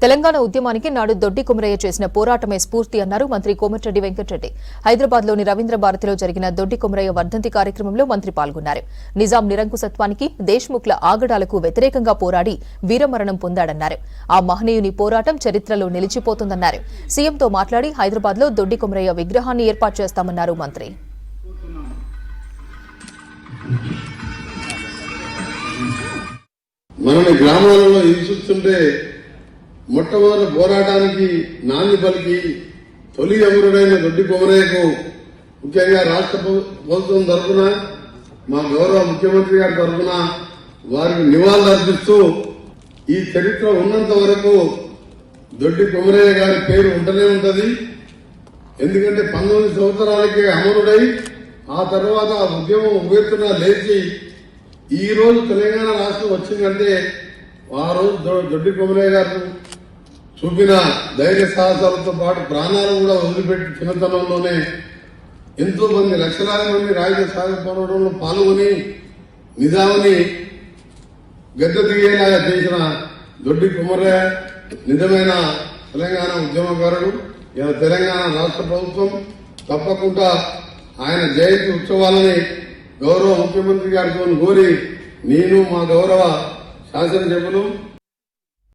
తెలంగాణ ఉద్యమానికి నాడు దొడ్డి కుమరయ్య చేసిన పోరాటమే స్ఫూర్తి అన్నారు మంత్రి కోమటిరెడ్డి వెంకటరెడ్డి. హైదరాబాద్లోని రవీంద్ర భారతిలో జరిగిన దొడ్డి కుమరయ్య వర్ధంతి కార్యక్రమంలో మంత్రి పాల్గొన్నారు. నిజాం నిరంకుశత్వానికి, దేశ్ముఖ్ల ఆగడాలకు వ్యతిరేకంగా పోరాడి వీరమరణం పొందాడన్నారు. ఆ మహనీయుని పోరాటం చరిత్రలో నిలిచిపోతుందన్నారు. సీఎంతో మాట్లాడి హైదరాబాద్లో దొడ్డి కుమరయ్య విగ్రహాన్ని ఏర్పాటు చేస్తామన్నారు మంత్రి. మనని గ్రామాలలో హింసిస్తుంటే మొట్టమొదటి పోరాటానికి నాంది పలికి తొలి అమరుడైన దొడ్డి కుమరయ్యకు ముఖ్యంగా రాష్ట్ర ప్రభుత్వం తరఫున మా గౌరవ ముఖ్యమంత్రి గారి తరఫున వారికి నివాళులర్పిస్తూ ఈ చరిత్ర ఉన్నంత వరకు దొడ్డి కుమరయ్య గారి పేరు ఉంటూనే ఉంటది. ఎందుకంటే 19 సంవత్సరాలకే అమరుడై ఆ తర్వాత ఆ ఉద్యమం ఉవ్వెత్తున లేచి ఈ రోజు తెలంగాణ రాష్ట్రం వచ్చిందంటే ఆ రోజు దొడ్డి కుమరయ్య గారు చూపిన ధైర్య సాహసాలతో పాటు ప్రాణాలు కూడా వదిలిపెట్టి చిన్నతనంలోనే ఎంతో మంది లక్షలాది మంది రాజకీయ సాగ పోరాటంలో పాల్గొని నిజాముని గద్దె దిగేలాగా చేసిన దొడ్డి కుమరయ్య నిజమైన తెలంగాణ ఉద్యమకారుడు. ఇలా తెలంగాణ రాష్ట్ర ప్రభుత్వం తప్పకుండా ఆయన జయంతి ఉత్సవాలని గౌరవ ముఖ్యమంత్రి గారితో కోరి నేను మా గౌరవ శాసనసభ్యులు